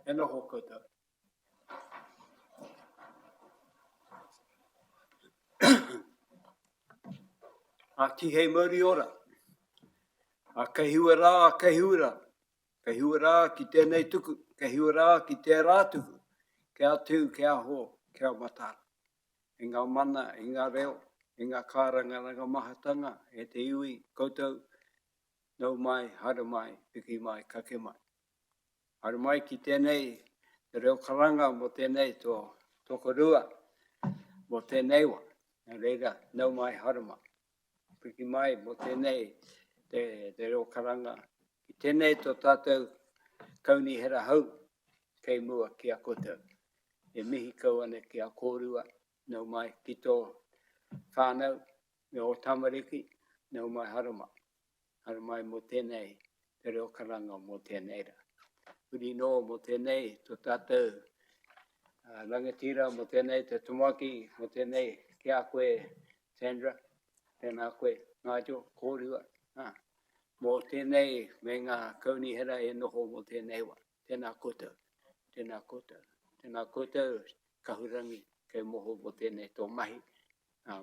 E noho koutou. A ki hei mauri ora. A kahiua rā, kahiura. Kahiua rā ki tēnei tuku. Kahiua rā ki tērā tuku. Kia tū, kia ho, kia matara. I ngā mana, i ngā reo, i ngā kāranga mahatanga, e te iwi, koutou, nau mai, hara mai, piki mai, kake mai. Hara mai ki tēnei, te reo karanga mo tēnei tō korua, mo tēnei wa. Nā reira, nau mai, hara mai. Piki mai mo tēnei, te reo karanga. Ki tēnei tō tātou kauni hera hau, kei mua ki a koutou. E mihi kau ane ki a kōrua, nau mai ki tō whānau, me o tamariki, nau mai hara mai. Hara mai mo tēnei, te reo karanga mo tēnei ra. Uri no mo tēnei, tō tātou rangatira mo tēnei, te tumaki mo tēnei, ki a koe Sandra, tēnā koe Nigel, kōrua. Mo tēnei, me ngā kauni hera e noho mo tēnei wa. Tēnā koutou, tēnā koutou. Tēnā koutou, kahurangi, kei moho mo tēnei tō mahi,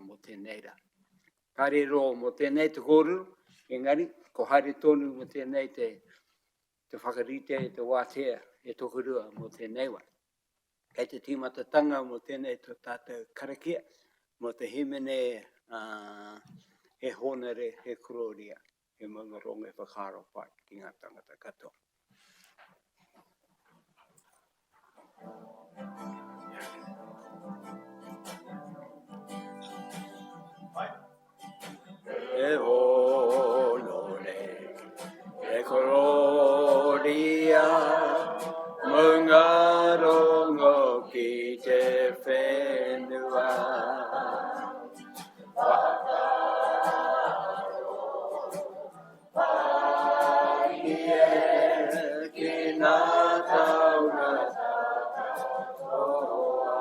mo tēnei ra. Kare ro mo tēnei te kōruru, engari, ko haere tonu mo tēnei te whakarite, te wātea, e tokurua mo tēnei wa. Kei te timatatanga mo tēnei tō tātou karakia, mo te himene he honere, he kuroria, he mangarongo e whakaro pai ki ngā tangata katoa. E honore, e kuroria, mangarongo ki te whenua. Ki nā tauna toa.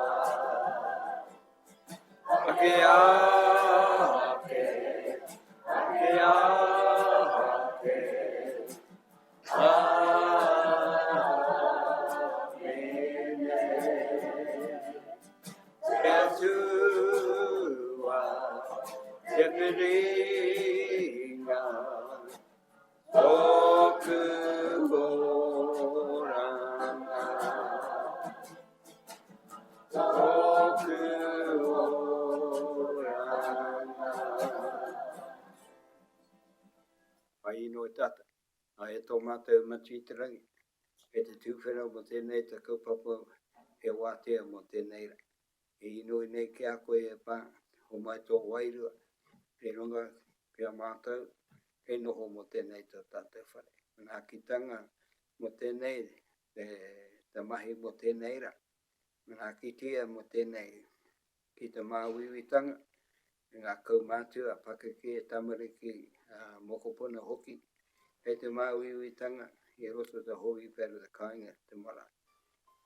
Ake ake, ake ake, amene. Te atua, te piringa, oku oranga, oku oranga. Pai ino e tata, a e tō mātou matu i te rangi, e te tūwhera mo tēnei te kaupapa he wātea mo tēnei ra. E ino i nei ki a koe e pā, ho mai tō wairua, e runga ki a mātou, e noho mo tēnei tō tātou whare. Nā kitanga mo tēnei, te mahi mo tēnei ra. Nā kitia mo tēnei, ki te māwiwitanga, ngā kaumātua, pakeke e tamariki, mokopuna hoki, hei te māwiwitanga, i roto te hoi pēra te kāinga te mara.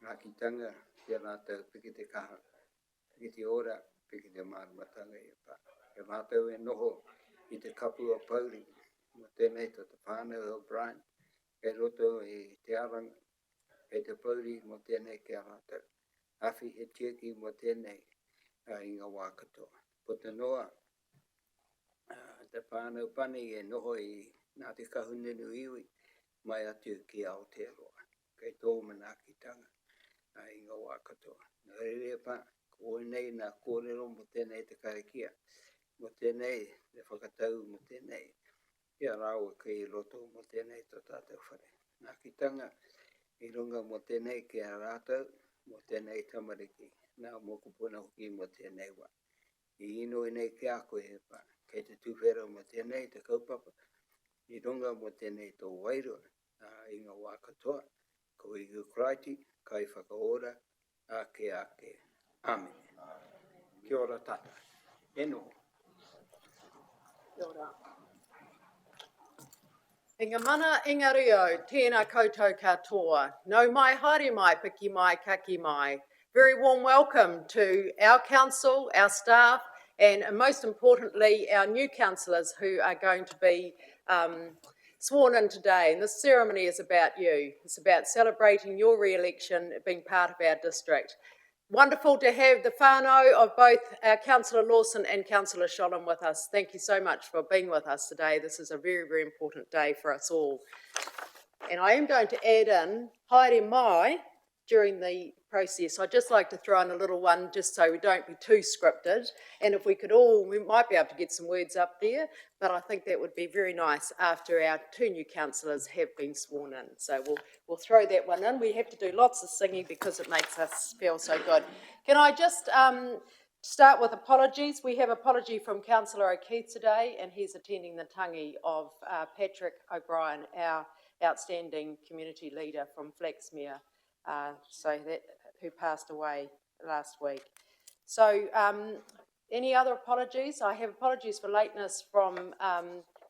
Ngā kitanga, te rātou piki te kaha, piki te ora, piki te mārumatanga i pā. E rātou e noho i te kapua pauri, mo tēnei to te whānau o Brian, e roto i te aranga, e te pauri mo tēnei ki a rātou. Awhi he tieki mo tēnei i ngā wā katoa. Po te noa, te whānau pani e noho i nā te kahununu iwi, mai atu ki Aotearoa. Kei tō mana kitanga i ngā wā katoa. Nā rere pā, ko nei nā kōrero mo tēnei te karakia, mo tēnei te whakatau mo tēnei. Ia rāua kei roto mo tēnei tō tātou whare. Nā kitanga i runga mo tēnei ki a rātou, mo tēnei tamariki, nā mokopuna hoki mo tēnei wā. I ino i nei ki a koe he pā, kei te tūwhera mo tēnei te kaupapa, i runga mo tēnei tō wairua, i ngā wā katoa, ko i Ukraiti, kai whakaora, ake ake. Amen. Kia ora tata. E noho. Kia ora. E ngā mana ingario, tēnā koutou katoa. Nau mai, haere mai, piki mai, kaki mai. Very warm welcome to our council, our staff, and most importantly, our new councillors who are going to be sworn in today, and this ceremony is about you. It's about celebrating your re-election, being part of our district. Wonderful to have the whānau of both Councillor Lawson and Councillor Sholem with us. Thank you so much for being with us today. This is a very, very important day for us all. And I am going to add in haere mai during the process. I'd just like to throw in a little one just so we don't be too scripted. And if we could all, we might be able to get some words up there, but I think that would be very nice after our two new councillors have been sworn in. So we'll throw that one in. We have to do lots of singing because it makes us feel so good. Can I just start with apologies? We have apology from Councillor O'Keefe today, and he's attending the tangi of Patrick O'Brien, our outstanding community leader from Flaxmere, who passed away last week. So any other apologies? I have apologies for lateness from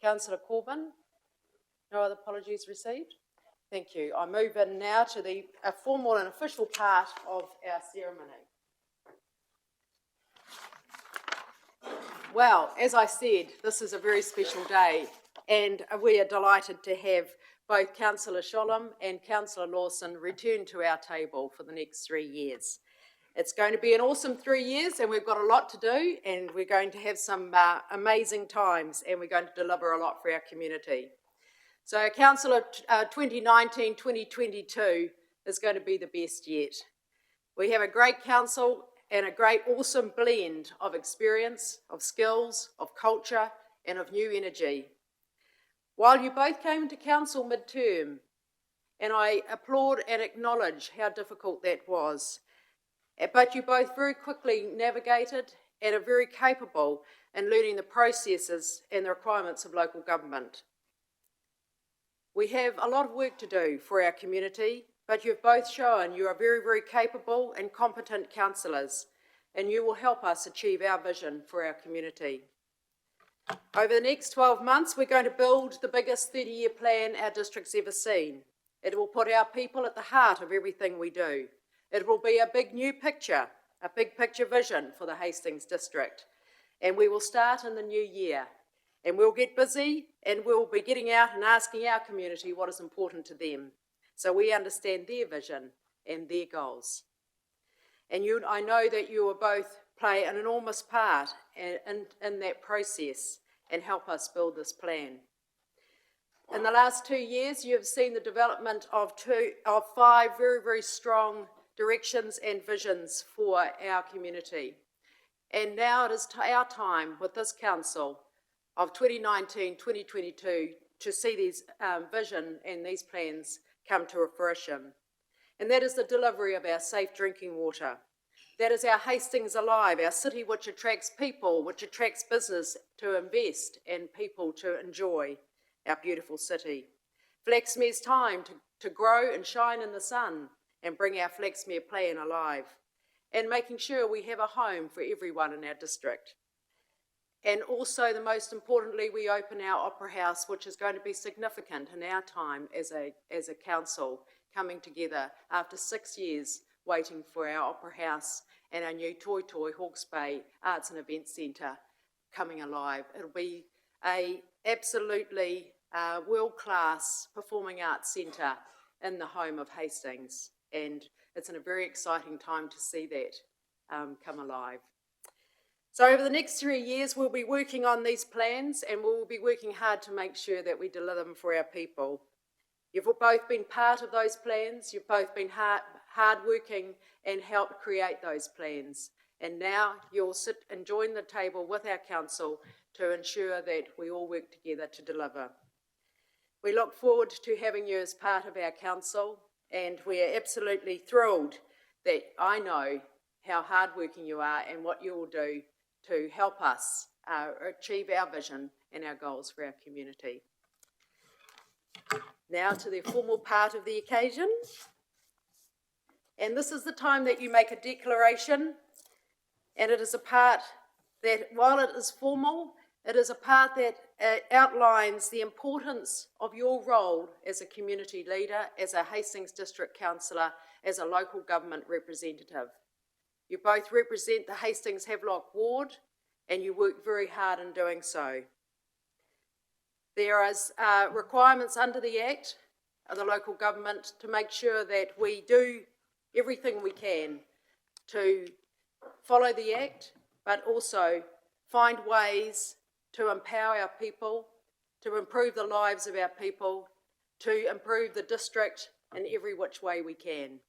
Councillor Corbyn. No other apologies received? Thank you. I move in now to the formal and official part of our ceremony. Well, as I said, this is a very special day, and we are delighted to have both Councillor Sholem and Councillor Lawson return to our table for the next 3 years. It's going to be an awesome 3 years, and we've got a lot to do, and we're going to have some amazing times, and we're going to deliver a lot for our community. So Councillor 2019-2022 is going to be the best yet. We have a great council and a great awesome blend of experience, of skills, of culture, and of new energy. While you both came into council mid-term, and I applaud and acknowledge how difficult that was, but you both very quickly navigated and are very capable in learning the processes and the requirements of local government. We have a lot of work to do for our community, but you've both shown you are very, very capable and competent councillors, and you will help us achieve our vision for our community. Over the next 12 months, we're going to build the biggest 30-year plan our district's ever seen. It will put our people at the heart of everything we do. It will be a big new picture, a big picture vision for the Hastings district. And we will start in the new year. And we'll get busy, and we'll be getting out and asking our community what is important to them, so we understand their vision and their goals. And I know that you will both play an enormous part in that process and help us build this plan. In the last 2 years, you have seen the development of 5 very, very strong directions and visions for our community. And now it is our time with this council of 2019-2022 to see these vision and these plans come to fruition. And that is the delivery of our safe drinking water. That is our Hastings Alive, our city which attracts people, which attracts business to invest and people to enjoy our beautiful city. Flaxmere's time to grow and shine in the sun and bring our Flaxmere plan alive. And making sure we have a home for everyone in our district. And also, the most importantly, we open our Opera House, which is going to be significant in our time as a council coming together after 6 years waiting for our Opera House and our new Toi Hawke's Bay Arts and Events Centre coming alive. It'll be a absolutely world-class performing arts centre in the home of Hastings, and it's a very exciting time to see that come alive. So over the next 3 years, we'll be working on these plans, and we'll be working hard to make sure that we deliver them for our people. You've both been part of those plans. You've both been hard-working and helped create those plans. And now you'll sit and join the table with our council to ensure that we all work together to deliver. We look forward to having you as part of our council, and we are absolutely thrilled that I know how hard-working you are and what you will do to help us achieve our vision and our goals for our community. Now to the formal part of the occasion. And this is the time that you make a declaration, and it is a part that, while it is formal, it is a part that outlines the importance of your role as a community leader, as a Hastings District Councillor, as a local government representative. You both represent the Hastings Havelock Ward, and you work very hard in doing so. There is requirements under the Act of the local government to make sure that we do everything we can to follow the Act, but also find ways to empower our people, to improve the lives of our people, to improve the district in every which way we can.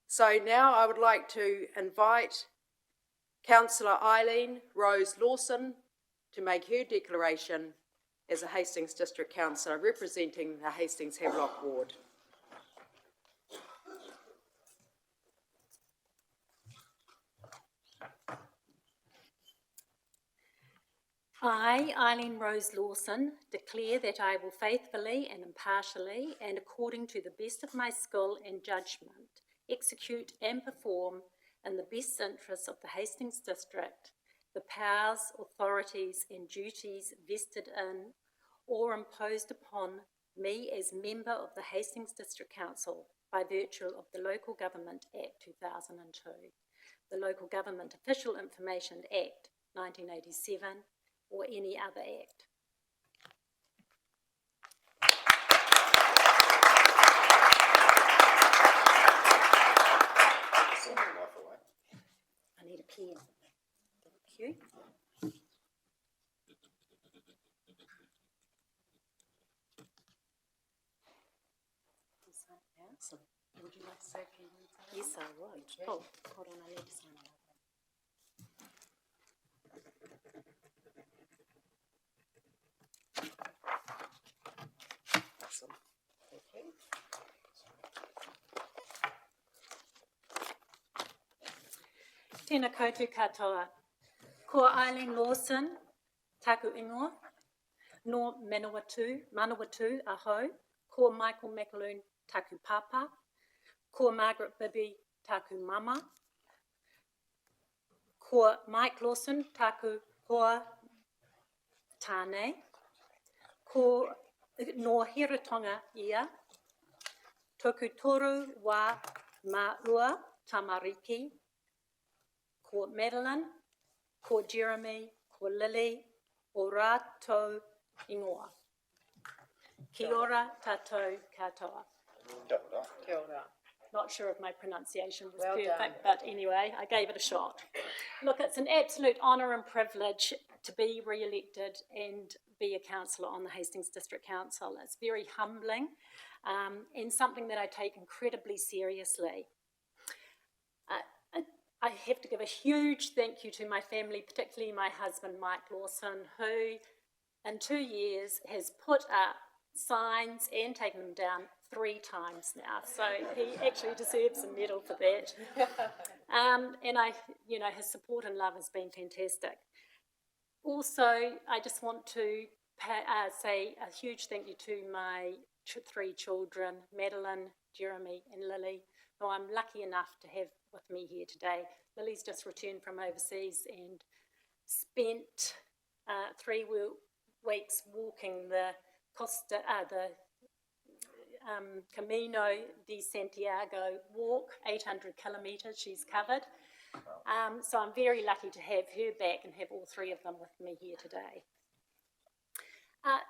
So now I would like to invite Councillor Eileen Rose Lawson to make her declaration as a Hastings District Councillor representing the Hastings Havelock Ward. I, Eileen Rose Lawson, declare that I will faithfully and impartially and according to the best of my skill and judgment execute and perform in the best interests of the Hastings District the powers, authorities and duties vested in or imposed upon me as member of the Hastings District Council by virtue of the Local Government Act 2002, the Local Government Official Information Act 1987, or any other act. I need a pen. Thank you. Would you like to say a few words? Yes, I would. Oh, hold on, I need to sign it. Awesome. Thank you. Tēnā koutou katoa. Ko Eileen Lawson, taku ingoa, no Manawatu aho, ko Michael McAloon, taku papa, ko Margaret Bibby, taku mama, ko Mike Lawson, taku hoa tāne, ko no Hiratonga ia, toku toru wa maua tamariki, ko Madeline, ko Jeremy, ko Lily, o rātou ingoa. Kia ora tātou katoa. Kia ora. Not sure if my pronunciation was Well perfect, done. but anyway, I gave it a shot. Look, it's an absolute honour and privilege to be re-elected and be a councillor on the Hastings District Council. It's very humbling and something that I take incredibly seriously. I have to give a huge thank you to my family, particularly my husband, Mike Lawson, who in 2 years has put up signs and taken them down 3 times now. So he actually deserves a medal for that. And his support and love has been fantastic. Also, I just want to say a huge thank you to my 3 children, Madeline, Jeremy and Lily, who I'm lucky enough to have with me here today. Lily's just returned from overseas and spent 3 weeks walking the Camino de Santiago walk, 800 kilometres she's covered. So I'm very lucky to have her back and have all 3 of them with me here today.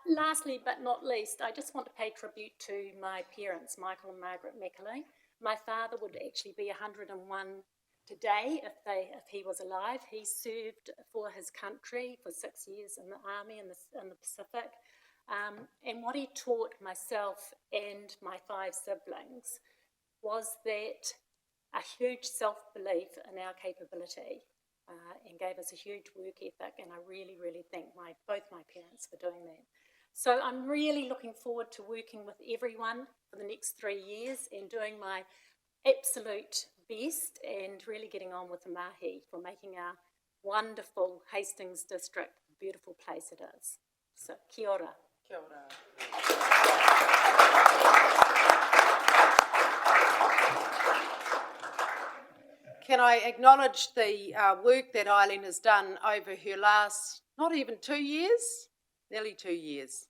Lastly, but not least, I just want to pay tribute to my parents, Michael and Margaret McAloon. My father would actually be 101 today if he was alive. He served for his country for 6 years in the army in the Pacific. And what he taught myself and my 5 siblings was that a huge self-belief in our capability and gave us a huge work ethic, and I really, really thank both my parents for doing that. So I'm really looking forward to working with everyone for the next 3 years and doing my absolute best and really getting on with the mahi for making our wonderful Hastings District the beautiful place it is. So kia ora. Kia ora. Can I acknowledge the work that Eileen has done over her last, not even 2 years, nearly 2 years,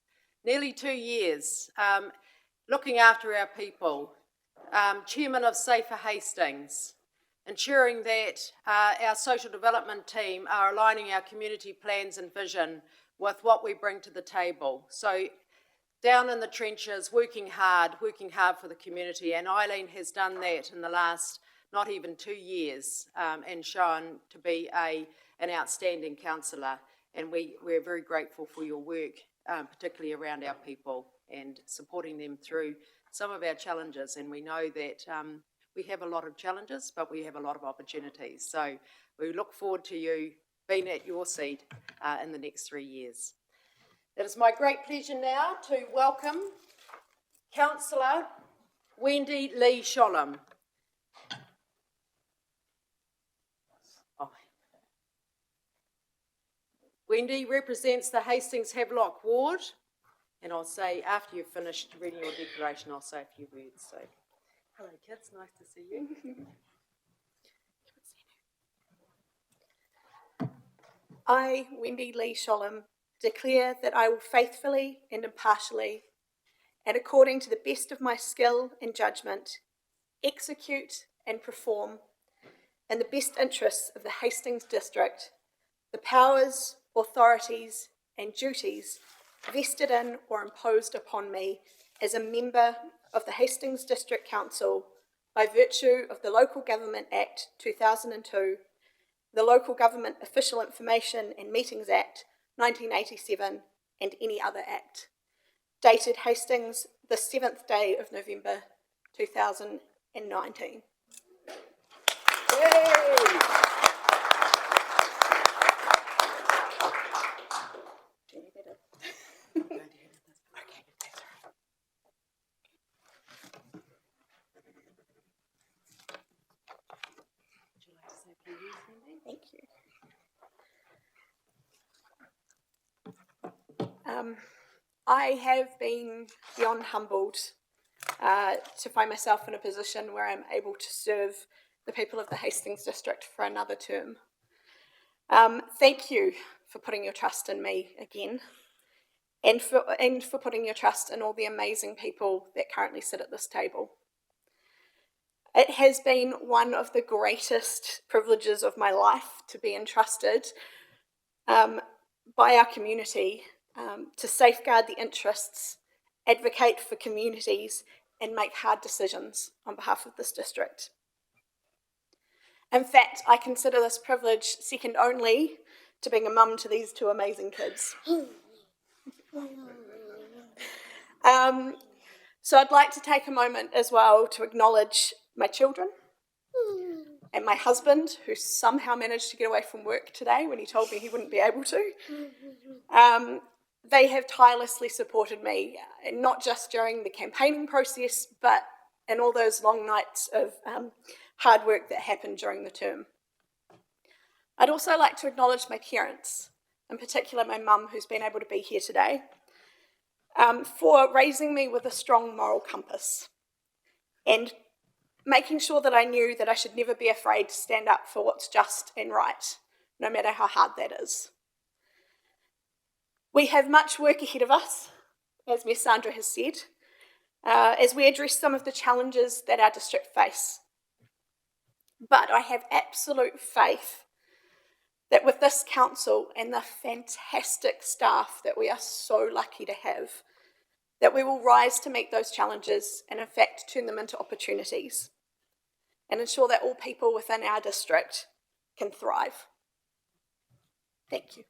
looking after our people, chairman of Safer Hastings, ensuring that our social development team are aligning our community plans and vision with what we bring to the table. So down in the trenches, working hard for the community, and Eileen has done that in the last not even 2 years, and shown to be an outstanding councillor, and we're very grateful for your work, particularly around our people and supporting them through some of our challenges. And we know that we have a lot of challenges, but we have a lot of opportunities. So we look forward to you being at your seat in the next 3 years. It is my great pleasure now to welcome Councillor Wendy Lee Sholem. Wendy represents the Hastings Havelock Ward, and I'll say, after you've finished reading your declaration, I'll say a few words. So, hello kids, nice to see you. I, Wendy Lee Sholem, declare that I will faithfully and impartially, and according to the best of my skill and judgment, execute and perform, in the best interests of the Hastings District, the powers, authorities and duties vested in or imposed upon me as a member of the Hastings District Council by virtue of the Local Government Act 2002, the Local Government Official Information and Meetings Act 1987, and any other act. Dated Hastings, the 7th day of November 2019. Yay! Thank you. I have been beyond humbled to find myself in a position where I'm able to serve the people of the Hastings District for another term. Thank you for putting your trust in me again, and for putting your trust in all the amazing people that currently sit at this table. It has been one of the greatest privileges of my life to be entrusted by our community to safeguard the interests, advocate for communities, and make hard decisions on behalf of this district. In fact, I consider this privilege second only to being a mum to these two amazing kids. So I'd like to take a moment as well to acknowledge my children and my husband, who somehow managed to get away from work today when he told me he wouldn't be able to. They have tirelessly supported me, not just during the campaigning process, but in all those long nights of hard work that happened during the term. I'd also like to acknowledge my parents, in particular my mum, who's been able to be here today, for raising me with a strong moral compass and making sure that I knew that I should never be afraid to stand up for what's just and right, no matter how hard that is. We have much work ahead of us, as Ms. Sandra has said, as we address some of the challenges that our district face. But I have absolute faith that with this council and the fantastic staff that we are so lucky to have, that we will rise to meet those challenges and in fact turn them into opportunities and ensure that all people within our district can thrive. Thank you.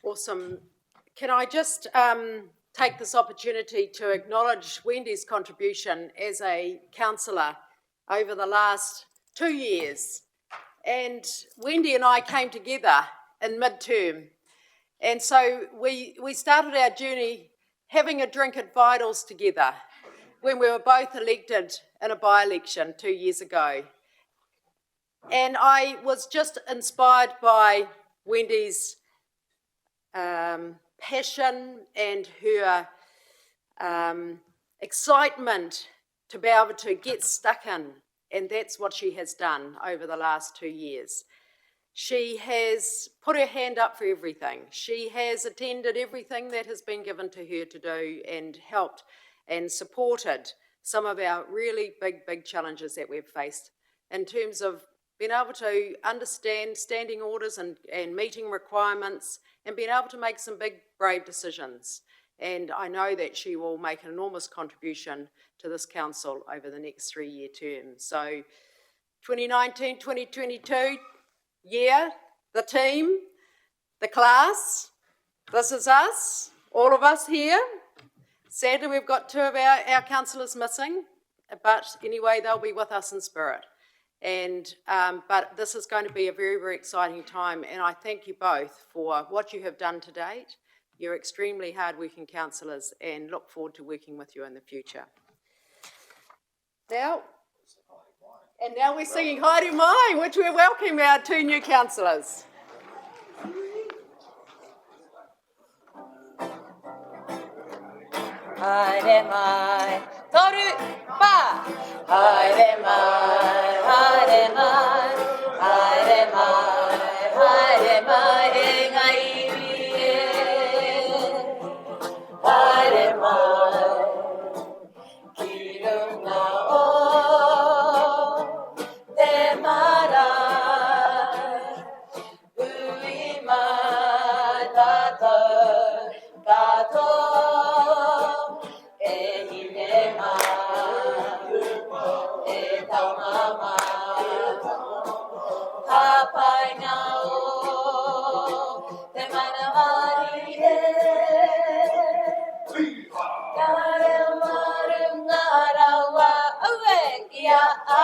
Awesome. Can I just take this opportunity to acknowledge Wendy's contribution as a councillor over the last 2 years. And Wendy and I came together in mid-term. And so we started our journey having a drink at Vitals together when we were both elected in a by-election 2 years ago. And I was just inspired by Wendy's passion and her excitement to be able to get stuck in, and that's what she has done over the last 2 years. She has put her hand up for everything. She has attended everything that has been given to her to do and helped and supported some of our really big challenges that we've faced in terms of being able to understand standing orders and meeting requirements and being able to make some big, brave decisions. And I know that she will make an enormous contribution to this council over the next 3-year term. So 2019, 2022 year, the team, the class, this is us, all of us here. Sadly, we've got 2 of our councillors missing, but anyway, they'll be with us in spirit. And but this is going to be a very, very exciting time, and I thank you both for what you have done to date. You're extremely hard-working councillors, and look forward to working with you in the future. Now we're singing Haere Mai, which we're welcoming our 2 new councillors. Haere mai, toru, pa. Haere mai, haere mai, haere mai, e ngai e. Haere mai, ki runga o te marae. Ui mai tātou katoa, e hine mai, e taunga mai. Hapai ngā o te manawari e. Ka reo maru ngā rawa aue ki a a.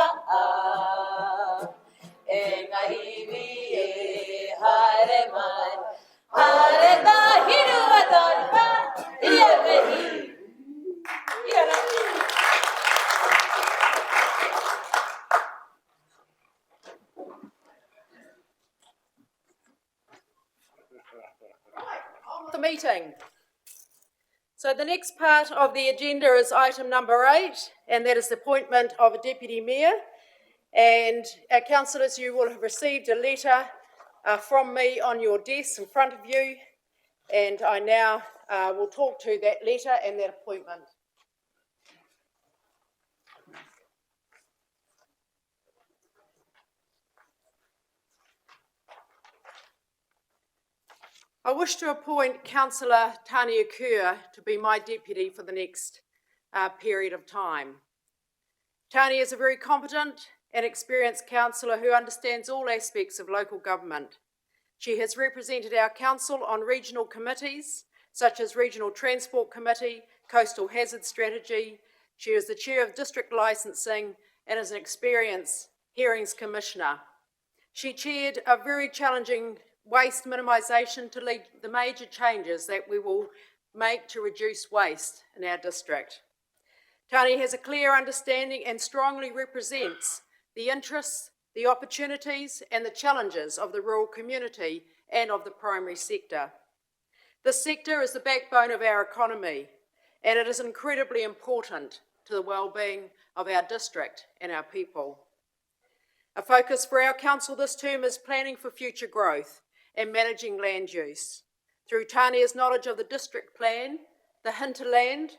E ngahiwi e haere mai, haere tā hiru a tori pa, ia mehi. Ia raki. The meeting. So the next part of the agenda is item number 8, and that is the appointment of a deputy mayor. And councillors, you will have received a letter from me on your desks in front of you, and I now will talk to that letter and that appointment. I wish to appoint Councillor Tania Kerr to be my deputy for the next period of time. Tania is a very competent and experienced councillor who understands all aspects of local government. She has represented our council on regional committees, such as Regional Transport Committee, Coastal Hazard Strategy. She is the chair of District Licensing and is an experienced Hearings Commissioner. She chaired a very challenging waste minimisation to lead the major changes that we will make to reduce waste in our district. Tania has a clear understanding and strongly represents the interests, the opportunities and the challenges of the rural community and of the primary sector. This sector is the backbone of our economy, and it is incredibly important to the well-being of our district and our people. A focus for our council this term is planning for future growth and managing land use. Through Tania's knowledge of the district plan, the hinterland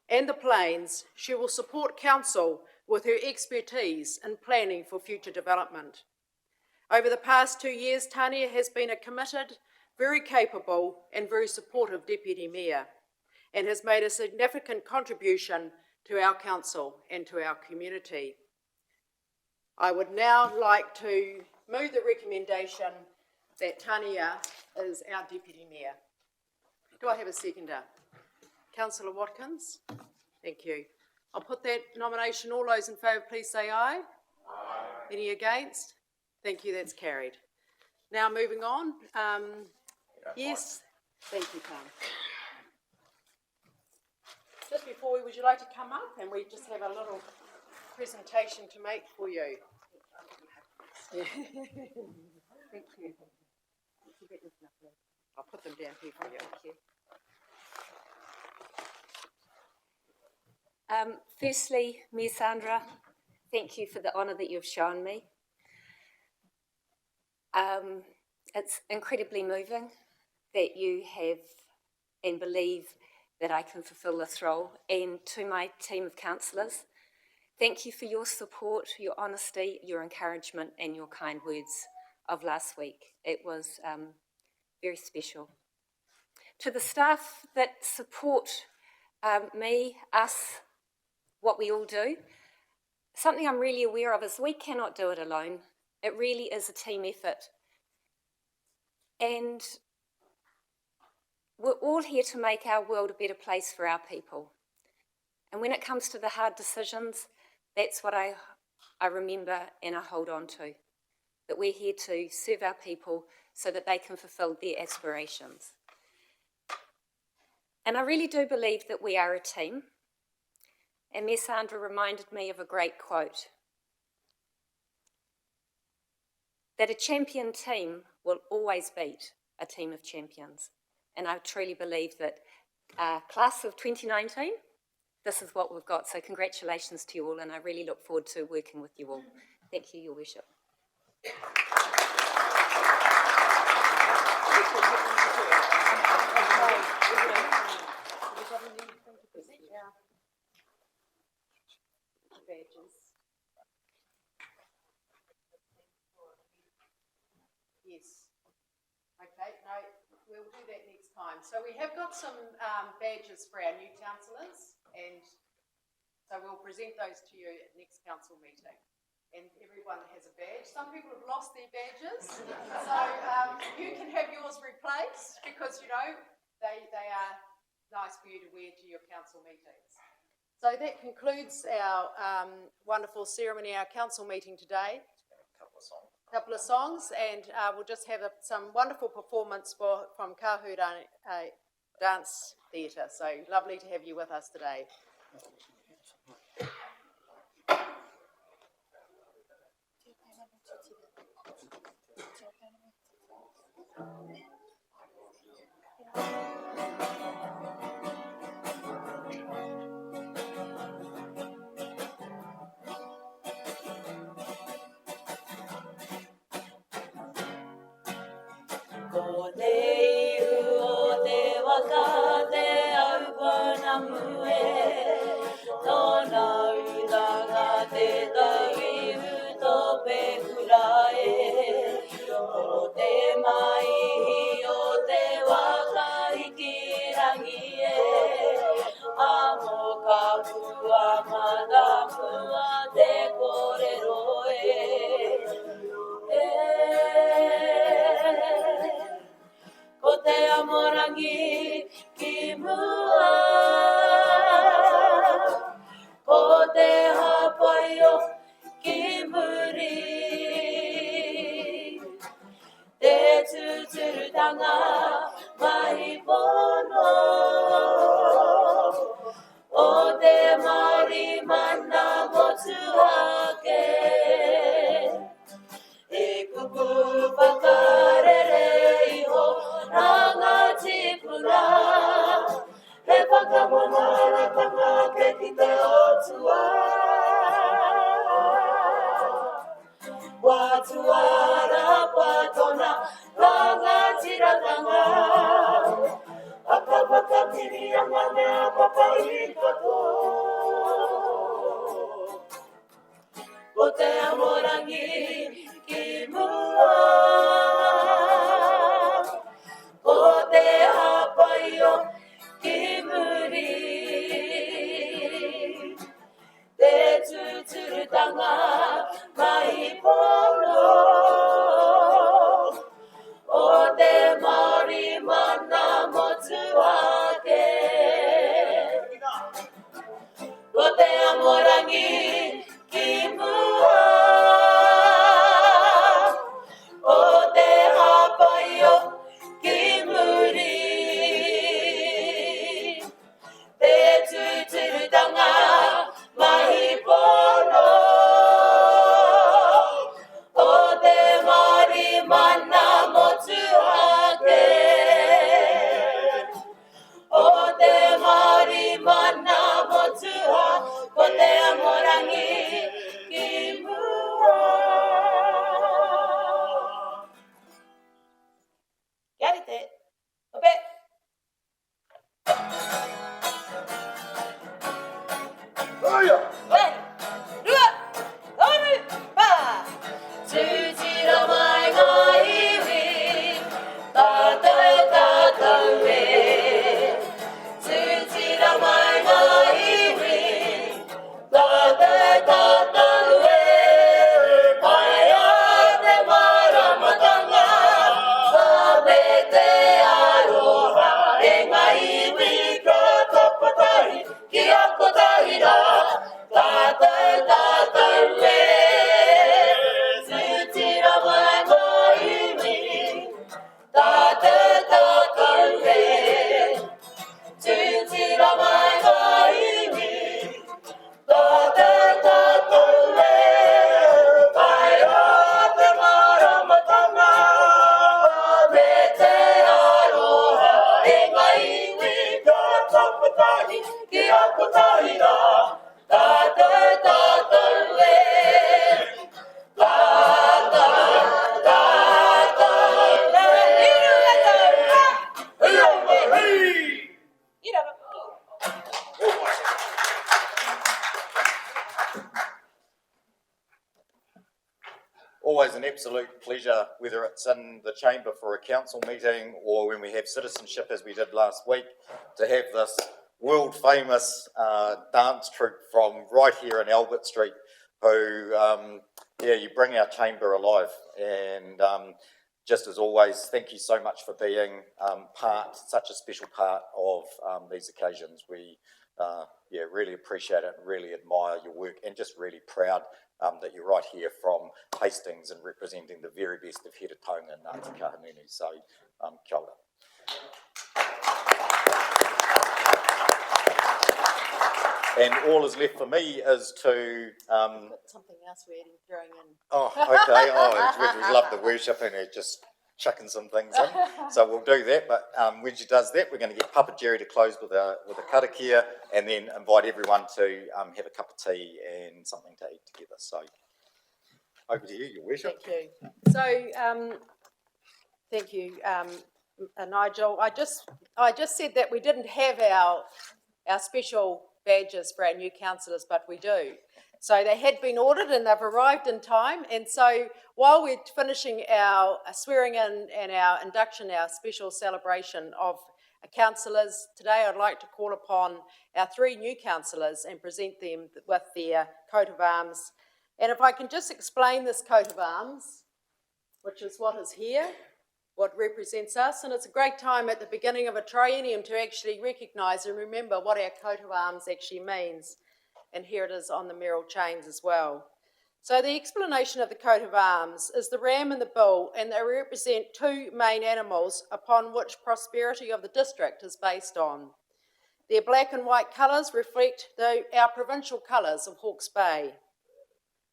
and the plains, she will support council with her expertise in planning for future development. Over the past 2 years, Tania has been a committed, very capable and very supportive deputy mayor and has made a significant contribution to our council and to our community. I would now like to move the recommendation that Tania is our deputy mayor. Do I have a seconder? Councillor Watkins? Thank you. I'll put that nomination. All those in favour, please say aye. Aye. Any against? Thank you, that's carried. Now moving on. Yes, thank you, Tom. Just before would you like to come up and we just have a little presentation to make for you? Thank you. I'll put them down here for you. Thank you. Firstly, Mayor Sandra, thank you for the honour that you've shown me. It's incredibly moving that you have and believe that I can fulfil this role. And to my team of councillors, thank you for your support, your honesty, your encouragement and your kind words of last week. It was very special. To the staff that support me, us, what we all do, something I'm really aware of is we cannot do it alone. It really is a team effort. And we're all here to make our world a better place for our people. And when it comes to the hard decisions, that's what I remember and I hold on to, that we're here to serve our people so that they can fulfil their aspirations. And I really do believe that we are a team. And Ms. Sandra reminded me of a great quote, that a champion team will always beat a team of champions. And I truly believe that class of 2019, this is what we've got. So congratulations to you all, and I really look forward to working with you all. Thank you, Your Worship. Badges. Yes. Okay, no, we'll do that next time. So we have got some badges for our new councillors, and so we'll present those to you at next council meeting. And everyone has a badge. Some people have lost their badges, so you can have yours replaced because, you know, they are nice for you to wear to your council meetings. So that concludes our wonderful ceremony, our council meeting today. A couple of songs, and we'll just have some wonderful performance from Kahura Dance Theatre. So lovely to have you with us today. Kote amorangi Always an absolute pleasure, whether it's in the chamber for a council meeting or when we have citizenship, as we did last week, to have this world famous dance troupe from right here in Albert Street, who, you bring our chamber alive. And just as always, thank you so much for being such a special part of these occasions. We really appreciate it, really admire your work, and just really proud that you're right here from Hastings and representing the very best of Hira Taunga and Ngāti Kahanunu. So, kia ora. And all is left for me is to... something else we're throwing in. Oh, okay. We love the worship and just chucking some things in. So we'll do that. But when she does that, we're going to get Papa Jerry to close with a karakia and then invite everyone to have a cup of tea and something to eat together. So over to you, your worship. Thank you. So, thank you, Nigel. I just said that we didn't have our special badges for our new councillors, but we do. So they had been ordered and they've arrived in time. And so while we're finishing our swearing in and our induction, our special celebration of councillors, today I'd like to call upon our 3 new councillors and present them with their coat of arms. And if I can just explain this coat of arms, which is what is here, what represents us, and it's a great time at the beginning of a triennium to actually recognise and remember what our coat of arms actually means. And here it is on the Merrill chains as well. So the explanation of the coat of arms is the ram and the bull, and they represent 2 main animals upon which prosperity of the district is based on. Their black and white colours reflect our provincial colours of Hawke's Bay.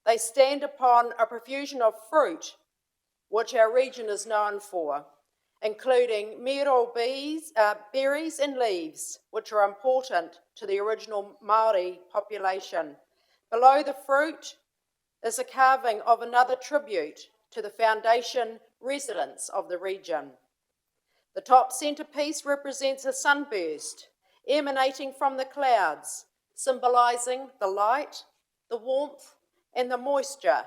They stand upon a profusion of fruit, which our region is known for, including miro berries and leaves, which are important to the original Māori population. Below the fruit is a carving of another tribute to the foundation residents of the region. The top centrepiece represents a sunburst emanating from the clouds, symbolising the light, the warmth and the moisture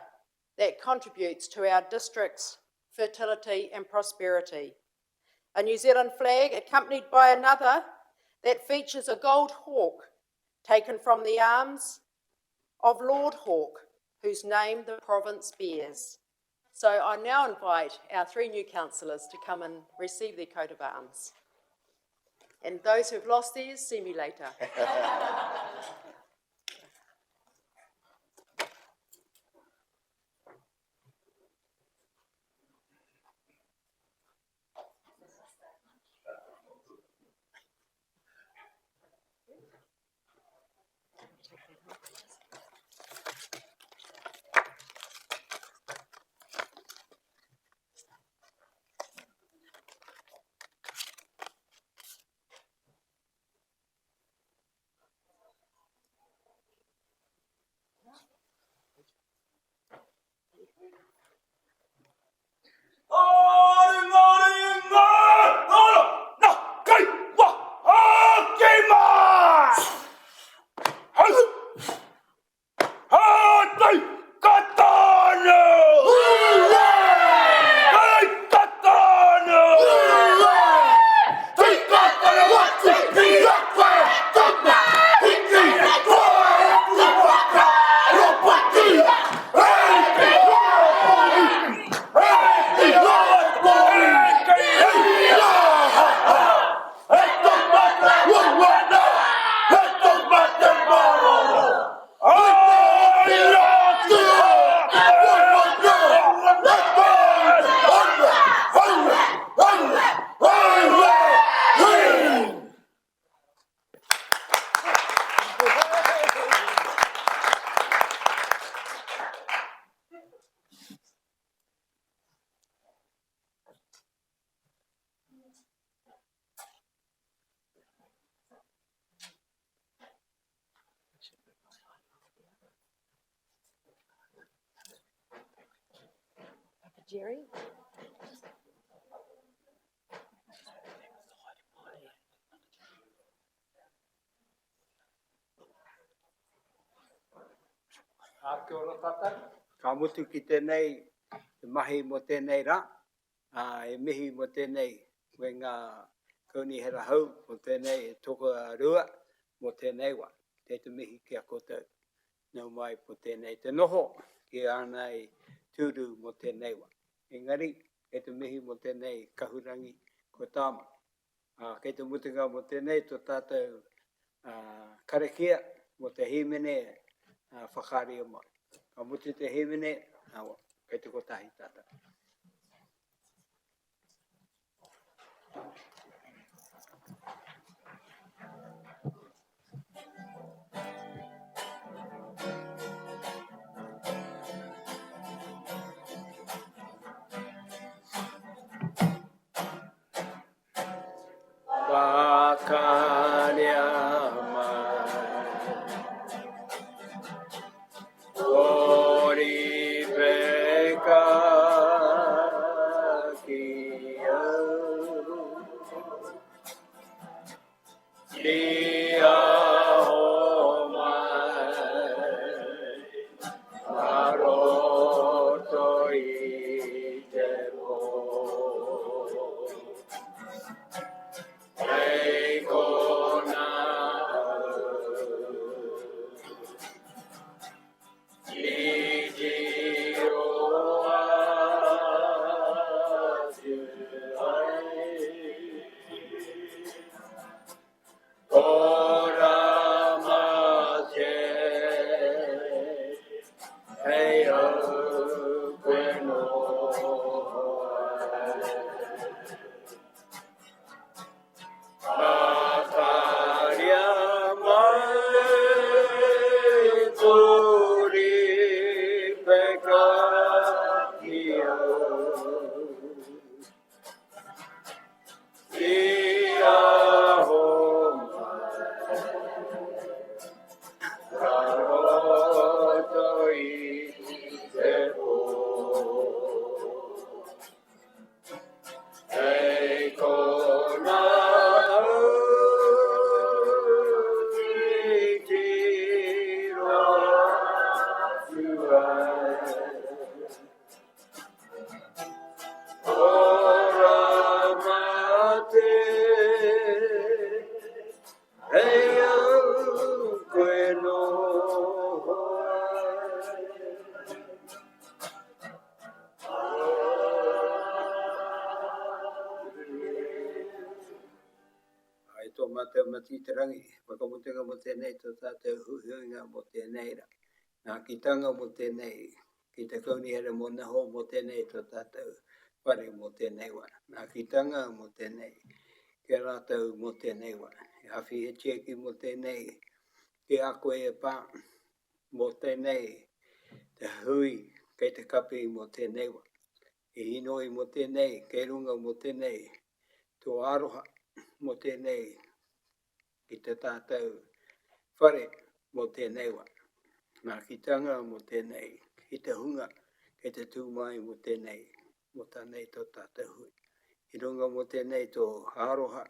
that contributes to our district's fertility and prosperity. A New Zealand flag accompanied by another that features a gold hawk taken from the arms of Lord Hawke, whose name the province bears. So I now invite our 3 new councillors to come and receive their coat of arms. And those who've lost theirs, see me later. Jerry. Kia ora tata. Ka mutu ki tēnei, te mahi mo tēnei rā, e mihi mo tēnei, koe ngā kaunihera hau, mo tēnei e toko a rua, mo tēnei wa, te mihi kia koutou. Nau mai po tēnei te noho, ki ānei tūru mo tēnei wa. Engari, e te mihi mo tēnei kahurangi ko tāma. Kei te mutunga mo tēnei, tō tātou karakia, mo te himene, whakaria mai. Ka mutu te hemene, awa, kei te kotahi tata. Wakaria mai, ori peka ki au, ki aho mai, maroto i te po. Ei kona i jiro atu ai, ora mate, hei au koe no Wakaria mai, turi peka ki au, ki aho mai, ka roto i te po. Ei kona i tiro atu ai, ora mate, hei au koe noho ai. Ai tō mātou matitarangi, whakamutunga mo tēnei tō tātou huhuinga mo tēnei ra. Nā kitanga mo tēnei, ki te kaunihera mo naho mo tēnei tō tātou whare mo tēnei wa. Nā kitanga mo tēnei, ke rātou mo tēnei wa. E hawhi he cheki mo tēnei, ke a koe e pā mo tēnei, te hui kei te kapi mo tēnei wa. E hinoi mo tēnei, kei runga mo tēnei, tō aroha mo tēnei, ki te tātou whare mo tēnei wa. Nā kitanga mo tēnei, ki te hunga, ki te tūmai mo tēnei, mo tānei tō tātou hui. I runga mo tēnei tō aroha,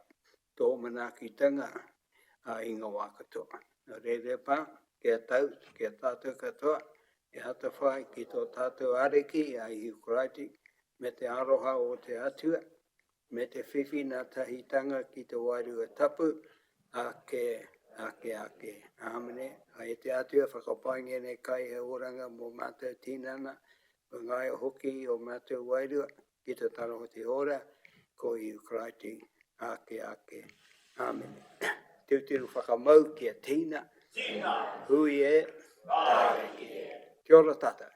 tō mana kitanga, a inga wā katoa. Nā re pā, kia tau, kia tātou katoa, e hata whai ki tō tātou areki, a ihi kuraiti, me te aroha o te atua, me te whiwhi nā tahitanga ki te wairua tapu, ake. Āmene, a e te atua whakapaingia nei kai he oranga mō mātou tīnana, o ngai o hoki o mātou wairua, ki te taro o te ora, ko i ukraiti, ake. Āmene. Tiutiru whakamau kia tīna, hui e, tāre ki e. Kia ora tata.